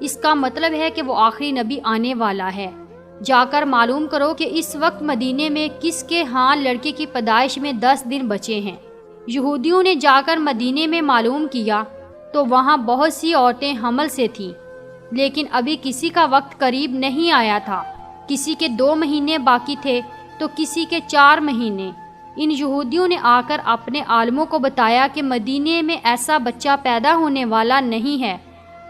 اس کا مطلب ہے کہ وہ آخری نبی آنے والا ہے۔ جا کر معلوم کرو کہ اس وقت مدینے میں کس کے ہاں لڑکے کی پیدائش میں 10 دن بچے ہیں۔ یہودیوں نے جا کر مدینے میں معلوم کیا تو وہاں بہت سی عورتیں حمل سے تھیں، لیکن ابھی کسی کا وقت قریب نہیں آیا تھا۔ کسی کے 2 مہینے باقی تھے تو کسی کے 4 مہینے۔ ان یہودیوں نے آ کر اپنے عالموں کو بتایا کہ مدینے میں ایسا بچہ پیدا ہونے والا نہیں ہے،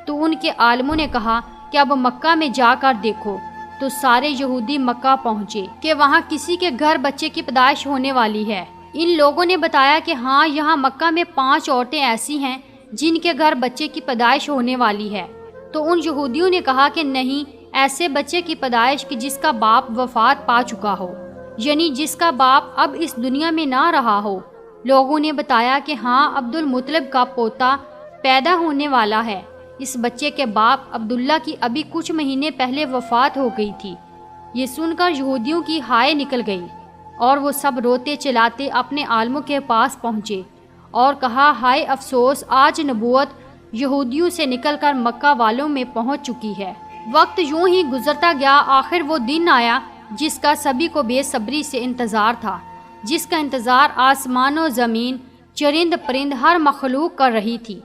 تو ان کے عالموں نے کہا کہ اب مکہ میں جا کر دیکھو۔ تو سارے یہودی مکہ پہنچے کہ وہاں کسی کے گھر بچے کی پیدائش ہونے والی ہے۔ ان لوگوں نے بتایا کہ ہاں، یہاں مکہ میں 5 عورتیں ایسی ہیں جن کے گھر بچے کی پیدائش ہونے والی ہے۔ تو ان یہودیوں نے کہا کہ نہیں، ایسے بچے کی پیدائش کہ جس کا باپ وفات پا چکا ہو، یعنی جس کا باپ اب اس دنیا میں نہ رہا ہو۔ لوگوں نے بتایا کہ ہاں، عبد المطلب کا پوتا پیدا ہونے والا ہے۔ اس بچے کے باپ عبداللہ کی ابھی کچھ مہینے پہلے وفات ہو گئی تھی۔ یہ سن کر یہودیوں کی ہائے نکل گئی اور وہ سب روتے چلاتے اپنے عالموں کے پاس پہنچے اور کہا، ہائے افسوس، آج نبوت یہودیوں سے نکل کر مکہ والوں میں پہنچ چکی ہے۔ وقت یوں ہی گزرتا گیا، آخر وہ دن آیا جس کا سبھی کو بے صبری سے انتظار تھا، جس کا انتظار آسمان و زمین، چرند پرند، ہر مخلوق کر رہی تھی۔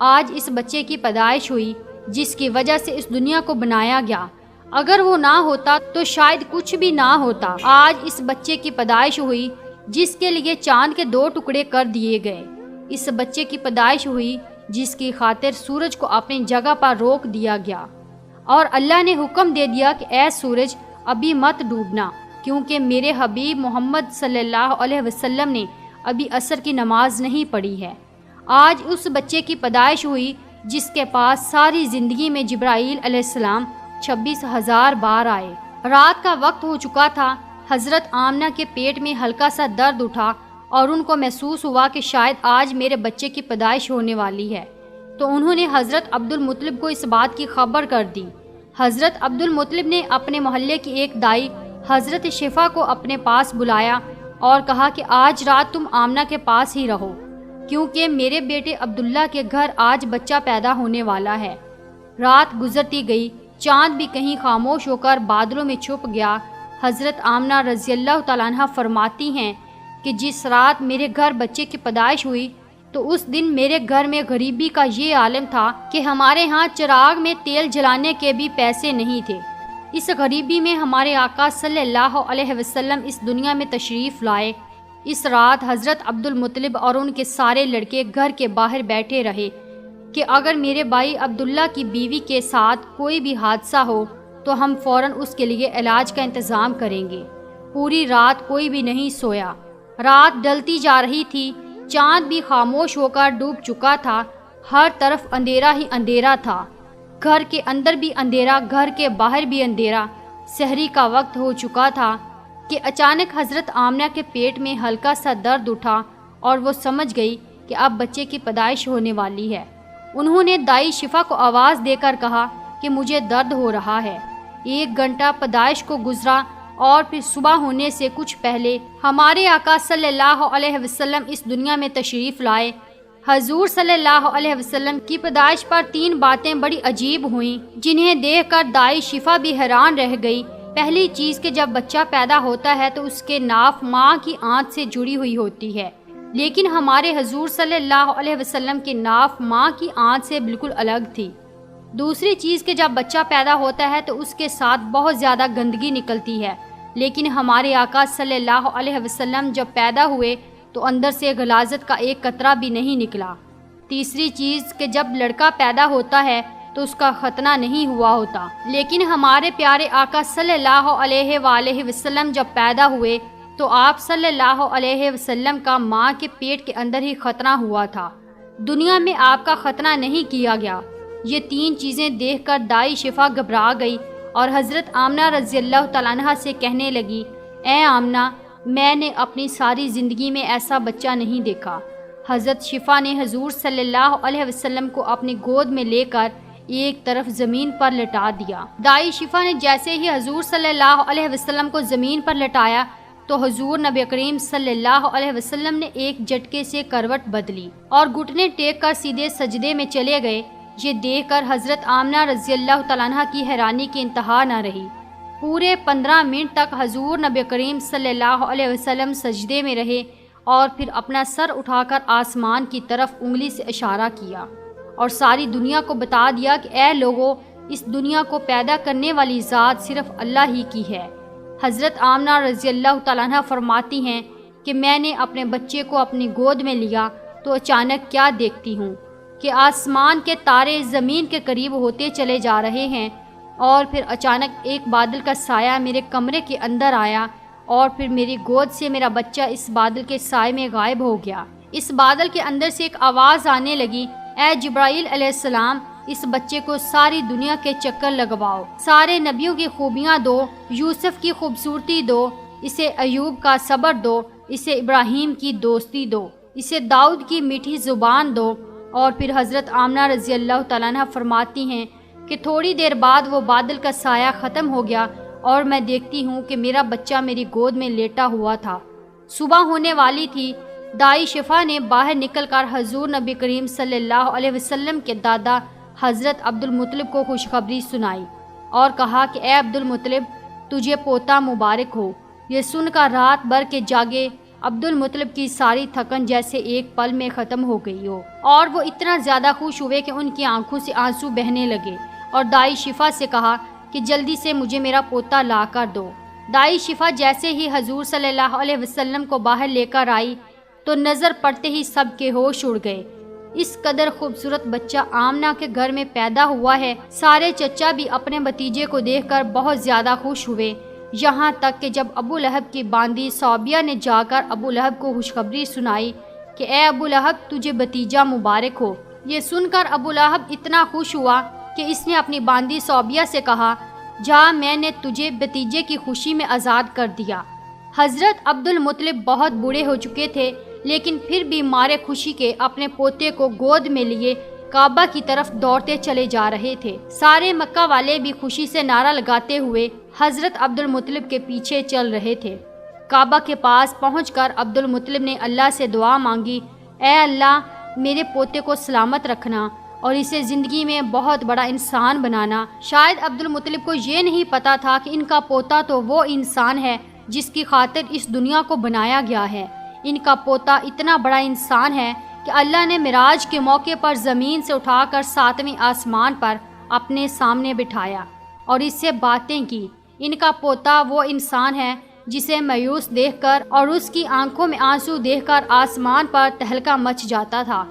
آج اس بچے کی پیدائش ہوئی جس کی وجہ سے اس دنیا کو بنایا گیا۔ اگر وہ نہ ہوتا تو شاید کچھ بھی نہ ہوتا۔ آج اس بچے کی پیدائش ہوئی جس کے لیے چاند کے 2 ٹکڑے کر دیے گئے۔ اس بچے کی پیدائش ہوئی جس کی خاطر سورج کو اپنی جگہ پر روک دیا گیا، اور اللہ نے حکم دے دیا کہ اے سورج، ابھی مت ڈوبنا، کیونکہ میرے حبیب محمد صلی اللہ علیہ وسلم نے ابھی عصر کی نماز نہیں پڑھی ہے۔ آج اس بچے کی پیدائش ہوئی جس کے پاس ساری زندگی میں جبرائیل علیہ السلام 26,000 بار آئے۔ رات کا وقت ہو چکا تھا۔ حضرت آمنہ کے پیٹ میں ہلکا سا درد اٹھا اور ان کو محسوس ہوا کہ شاید آج میرے بچے کی پیدائش ہونے والی ہے، تو انہوں نے حضرت عبد المطلب کو اس بات کی خبر کر دی۔ حضرت عبد المطلب نے اپنے محلے کی ایک دائی حضرت شفا کو اپنے پاس بلایا اور کہا کہ آج رات تم آمنہ کے پاس ہی رہو، کیونکہ میرے بیٹے عبداللہ کے گھر آج بچہ پیدا ہونے والا ہے۔ رات گزرتی گئی، چاند بھی کہیں خاموش ہو کر بادلوں میں چھپ گیا۔ حضرت آمنہ رضی اللہ تعالیٰ عنہ فرماتی ہیں کہ جس رات میرے گھر بچے کی پیدائش ہوئی تو اس دن میرے گھر میں غریبی کا یہ عالم تھا کہ ہمارے ہاں چراغ میں تیل جلانے کے بھی پیسے نہیں تھے۔ اس غریبی میں ہمارے آقا صلی اللہ علیہ وسلم اس دنیا میں تشریف لائے۔ اس رات حضرت عبد المطلب اور ان کے سارے لڑکے گھر کے باہر بیٹھے رہے کہ اگر میرے بھائی عبداللہ کی بیوی کے ساتھ کوئی بھی حادثہ ہو تو ہم فوراً اس کے لیے علاج کا انتظام کریں گے۔ پوری رات کوئی بھی نہیں سویا۔ رات ڈلتی جا رہی تھی، چاند بھی خاموش ہو کر ڈوب چکا تھا، ہر طرف اندھیرا ہی اندھیرا تھا، گھر کے اندر بھی اندھیرا، گھر کے باہر بھی اندھیرا۔ سحری کا وقت ہو چکا تھا کہ اچانک حضرت آمنہ کے پیٹ میں ہلکا سا درد اٹھا اور وہ سمجھ گئی کہ اب بچے کی پیدائش ہونے والی ہے۔ انہوں نے دائی شفا کو آواز دے کر کہا کہ مجھے درد ہو رہا ہے۔ 1 گھنٹہ پیدائش کو گزرا اور پھر صبح ہونے سے کچھ پہلے ہمارے آقا صلی اللہ علیہ وسلم اس دنیا میں تشریف لائے۔ حضور صلی اللہ علیہ وسلم کی پیدائش پر 3 باتیں بڑی عجیب ہوئیں جنہیں دیکھ کر دائی شفا بھی حیران رہ گئی۔ پہلی چیز کہ جب بچہ پیدا ہوتا ہے تو اس کے ناف ماں کی آنت سے جڑی ہوئی ہوتی ہے، لیکن ہمارے حضور صلی اللہ علیہ وسلم کی ناف ماں کی آنت سے بالکل الگ تھی۔ دوسری چیز کہ جب بچہ پیدا ہوتا ہے تو اس کے ساتھ بہت زیادہ گندگی نکلتی ہے، لیکن ہمارے آقا صلی اللہ علیہ وسلم جب پیدا ہوئے تو اندر سے غلاظت کا ایک قطرہ بھی نہیں نکلا۔ تیسری چیز کہ جب لڑکا پیدا ہوتا ہے تو اس کا ختنہ نہیں ہوا ہوتا، لیکن ہمارے پیارے آقا صلی اللہ علیہ وآلہ وسلم جب پیدا ہوئے تو آپ صلی اللہ علیہ وسلم کا ماں کے پیٹ کے اندر ہی ختنہ ہوا تھا، دنیا میں آپ کا ختنہ نہیں کیا گیا۔ یہ 3 چیزیں دیکھ کر دائی شفا گھبرا گئی اور حضرت آمنہ رضی اللہ تعالیٰ عنہ سے کہنے لگی، اے آمنہ، میں نے اپنی ساری زندگی میں ایسا بچہ نہیں دیکھا۔ حضرت شفا نے حضور صلی اللہ علیہ وسلم کو اپنی گود میں لے کر ایک طرف زمین پر لٹا دیا۔ دائی شفا نے جیسے ہی حضور صلی اللہ علیہ وسلم کو زمین پر لٹایا تو حضور نبی کریم صلی اللہ علیہ وسلم نے ایک جھٹکے سے کروٹ بدلی اور گھٹنے ٹیک کر سیدھے سجدے میں چلے گئے۔ یہ دیکھ کر حضرت آمنہ رضی اللہ تعالیٰ عنہ کی حیرانی کی انتہا نہ رہی۔ پورے 15 منٹ تک حضور نبی کریم صلی اللہ علیہ وسلم سجدے میں رہے اور پھر اپنا سر اٹھا کر آسمان کی طرف انگلی سے اشارہ کیا اور ساری دنیا کو بتا دیا کہ اے لوگو، اس دنیا کو پیدا کرنے والی ذات صرف اللہ ہی کی ہے۔ حضرت آمنہ رضی اللہ تعالیٰ عنہ فرماتی ہیں کہ میں نے اپنے بچے کو اپنی گود میں لیا تو اچانک کیا دیکھتی ہوں کہ آسمان کے تارے زمین کے قریب ہوتے چلے جا رہے ہیں، اور پھر اچانک ایک بادل کا سایہ میرے کمرے کے اندر آیا اور پھر میری گود سے میرا بچہ اس بادل کے سائے میں غائب ہو گیا۔ اس بادل کے اندر سے ایک آواز آنے لگی، اے جبرائیل علیہ السلام، اس بچے کو ساری دنیا کے چکر لگواؤ، سارے نبیوں کی خوبیاں دو، یوسف کی خوبصورتی دو، اسے ایوب کا صبر دو، اسے ابراہیم کی دوستی دو، اسے داؤد کی میٹھی زبان دو۔ اور پھر حضرت آمنہ رضی اللہ تعالیٰ عنہ فرماتی ہیں کہ تھوڑی دیر بعد وہ بادل کا سایہ ختم ہو گیا اور میں دیکھتی ہوں کہ میرا بچہ میری گود میں لیٹا ہوا تھا۔ صبح ہونے والی تھی۔ دائی شفا نے باہر نکل کر حضور نبی کریم صلی اللہ علیہ وسلم کے دادا حضرت عبد المطلب کو خوشخبری سنائی اور کہا کہ اے عبد المطلب، تجھے پوتا مبارک ہو۔ یہ سن کر رات بھر کے جاگے عبد المطلب کی ساری تھکن جیسے ایک پل میں ختم ہو گئی ہو، اور وہ اتنا زیادہ خوش ہوئے کہ ان کی آنکھوں سے آنسو بہنے لگے، اور دائی شفا سے کہا کہ جلدی سے مجھے میرا پوتا لا کر دو۔ دائی شفا جیسے ہی حضور صلی اللہ علیہ وسلم کو باہر لے کر آئی تو نظر پڑتے ہی سب کے ہوش اڑ گئے۔ اس قدر خوبصورت بچہ آمنہ کے گھر میں پیدا ہوا ہے۔ سارے چچا بھی اپنے بھتیجے کو دیکھ کر بہت زیادہ خوش ہوئے، یہاں تک کہ جب ابو لہب کی باندی صوبیہ نے جا کر ابو لہب کو خوشخبری سنائی کہ اے ابو لہب، تجھے بھتیجا مبارک ہو۔ یہ سن کر ابو لہب اتنا خوش ہوا کہ اس نے اپنی باندی صوبیہ سے کہا، جا، میں نے تجھے بھتیجے کی خوشی میں آزاد کر دیا۔ حضرت عبد المطلب بہت بوڑھے ہو چکے تھے، لیکن پھر بھی مارے خوشی کے اپنے پوتے کو گود میں لیے کعبہ کی طرف دوڑتے چلے جا رہے تھے۔ سارے مکہ والے بھی خوشی سے نعرہ لگاتے ہوئے حضرت عبد المطلب کے پیچھے چل رہے تھے۔ کعبہ کے پاس پہنچ کر عبد المطلب نے اللہ سے دعا مانگی، اے اللہ، میرے پوتے کو سلامت رکھنا اور اسے زندگی میں بہت بڑا انسان بنانا۔ شاید عبد المطلب کو یہ نہیں پتا تھا کہ ان کا پوتا تو وہ انسان ہے جس کی خاطر اس دنیا کو بنایا گیا ہے۔ ان کا پوتا اتنا بڑا انسان ہے کہ اللہ نے معراج کے موقع پر زمین سے اٹھا کر 7ویں آسمان پر اپنے سامنے بٹھایا اور اس سے باتیں کی۔ ان کا پوتا وہ انسان ہے جسے مایوس دیکھ کر اور اس کی آنکھوں میں آنسو دیکھ کر آسمان پر تہلکہ مچ جاتا تھا۔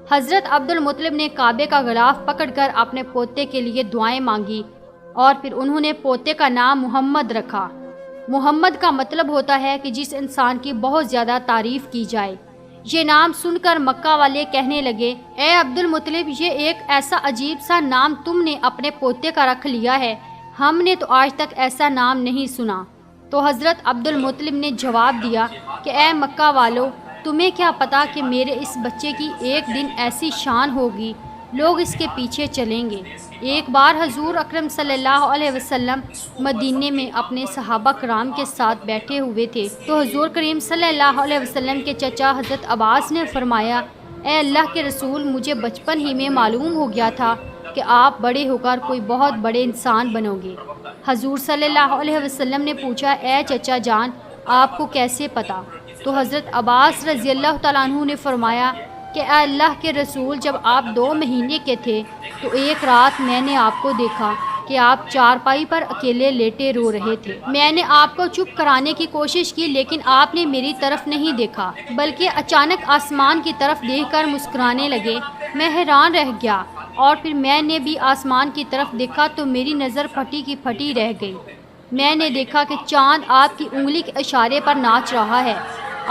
حضرت عبد المطلب نے کعبے کا غلاف پکڑ کر اپنے پوتے کے لیے دعائیں مانگی اور پھر انہوں نے پوتے کا نام محمد رکھا۔ محمد کا مطلب ہوتا ہے کہ جس انسان کی بہت زیادہ تعریف کی جائے۔ یہ نام سن کر مکہ والے کہنے لگے، اے عبد المطلب، یہ ایک ایسا عجیب سا نام تم نے اپنے پوتے کا رکھ لیا ہے، ہم نے تو آج تک ایسا نام نہیں سنا۔ تو حضرت عبد المطلب نے جواب دیا کہ اے مکہ والو، تمہیں کیا پتا کہ میرے اس بچے کی ایک دن ایسی شان ہوگی، لوگ اس کے پیچھے چلیں گے۔ ایک بار حضور اکرم صلی اللہ علیہ وسلم مدینے میں اپنے صحابہ کرام کے ساتھ بیٹھے ہوئے تھے تو حضور کریم صلی اللہ علیہ وسلم کے چچا حضرت عباس نے فرمایا، اے اللہ کے رسول، مجھے بچپن ہی میں معلوم ہو گیا تھا کہ آپ بڑے ہو کر کوئی بہت بڑے انسان بنو گے۔ حضور صلی اللہ علیہ وسلم نے پوچھا، اے چچا جان، آپ کو کیسے پتا؟ تو حضرت عباس رضی اللہ تعالیٰ عنہ نے فرمایا کہ اے اللہ کے رسول، جب آپ 2 مہینے کے تھے تو ایک رات میں نے آپ کو دیکھا کہ آپ چارپائی پر اکیلے لیٹے رو رہے تھے۔ میں نے آپ کو چپ کرانے کی کوشش کی، لیکن آپ نے میری طرف نہیں دیکھا بلکہ اچانک آسمان کی طرف دیکھ کر مسکرانے لگے۔ میں حیران رہ گیا اور پھر میں نے بھی آسمان کی طرف دیکھا تو میری نظر پھٹی کی پھٹی رہ گئی۔ میں نے دیکھا کہ چاند آپ کی انگلی کے اشارے پر ناچ رہا ہے،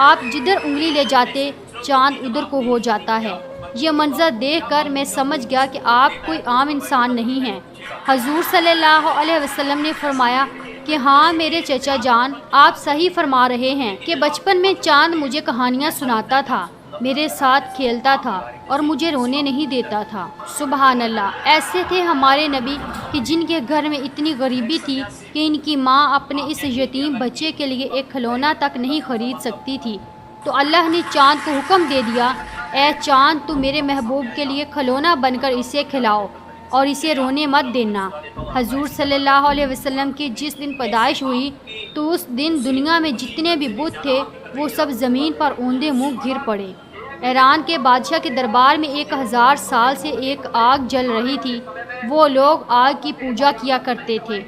آپ جدھر انگلی لے جاتے چاند ادھر کو ہو جاتا ہے۔ یہ منظر دیکھ کر میں سمجھ گیا کہ آپ کوئی عام انسان نہیں ہیں۔ حضور صلی اللہ علیہ وسلم نے فرمایا کہ ہاں میرے چچا جان، آپ صحیح فرما رہے ہیں کہ بچپن میں چاند مجھے کہانیاں سناتا تھا، میرے ساتھ کھیلتا تھا اور مجھے رونے نہیں دیتا تھا۔ سبحان اللہ، ایسے تھے ہمارے نبی کہ جن کے گھر میں اتنی غریبی تھی کہ ان کی ماں اپنے اس یتیم بچے کے لیے ایک کھلونا تک نہیں خرید سکتی تھی، تو اللہ نے چاند کو حکم دے دیا اے چاند تو میرے محبوب کے لیے کھلونا بن کر اسے کھلاؤ اور اسے رونے مت دینا۔ حضور صلی اللہ علیہ وسلم کی جس دن پیدائش ہوئی تو اس دن دنیا میں جتنے بھی بت تھے وہ سب زمین پر اوندے منہ گر پڑے۔ ایران کے بادشاہ کے دربار میں 1000 سال سے ایک آگ جل رہی تھی۔ وہ لوگ آگ کی پوجا کیا کرتے تھے۔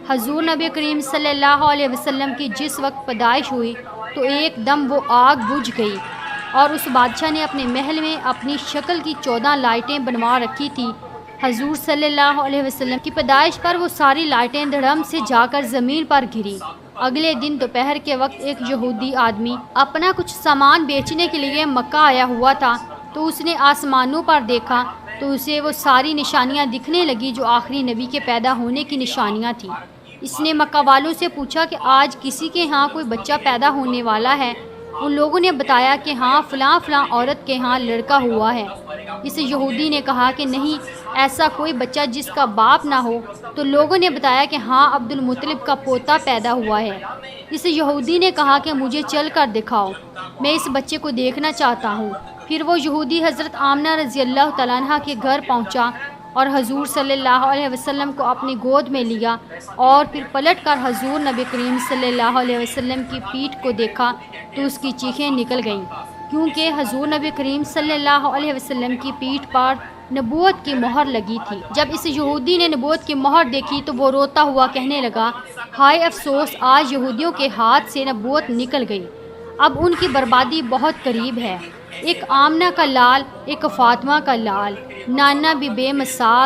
حضور نبی کریم صلی اللہ علیہ وسلم کی جس وقت پیدائش ہوئی تو ایک دم وہ آگ بجھ گئی اور اس بادشاہ نے اپنے محل میں اپنی شکل کی 14 لائٹیں بنوا رکھی تھی۔ حضور صلی اللہ علیہ وسلم کی پیدائش پر وہ ساری لائٹیں دھڑم سے جا کر زمین پر گری۔ اگلے دن دوپہر کے وقت ایک یہودی آدمی اپنا کچھ سامان بیچنے کے لیے مکہ آیا ہوا تھا تو اس نے آسمانوں پر دیکھا تو اسے وہ ساری نشانیاں دکھنے لگی جو آخری نبی کے پیدا ہونے کی نشانیاں تھیں۔ اس نے مکہ والوں سے پوچھا کہ آج کسی کے ہاں کوئی بچہ پیدا ہونے والا ہے؟ ان لوگوں نے بتایا کہ ہاں فلاں فلاں عورت کے ہاں لڑکا ہوا ہے۔ اس یہودی نے کہا کہ نہیں، ایسا کوئی بچہ جس کا باپ نہ ہو۔ تو لوگوں نے بتایا کہ ہاں عبد المطلب کا پوتا پیدا ہوا ہے۔ اس یہودی نے کہا کہ مجھے چل کر دکھاؤ، میں اس بچے کو دیکھنا چاہتا ہوں۔ پھر وہ یہودی حضرت آمنہ رضی اللہ تعالیٰ عنہ کے گھر پہنچا اور حضور صلی اللہ علیہ وسلم کو اپنی گود میں لیا اور پھر پلٹ کر حضور نبی کریم صلی اللہ علیہ وسلم کی پیٹھ کو دیکھا تو اس کی چیخیں نکل گئیں، کیونکہ حضور نبی کریم صلی اللہ علیہ وسلم کی پیٹھ پر نبوت کی مہر لگی تھی۔ جب اس یہودی نے نبوت کی مہر دیکھی تو وہ روتا ہوا کہنے لگا، ہائے افسوس، آج یہودیوں کے ہاتھ سے نبوت نکل گئی، اب ان کی بربادی بہت قریب ہے۔ ایک آمنہ کا لال، ایک فاطمہ کا لال، نانا بھی بے مثال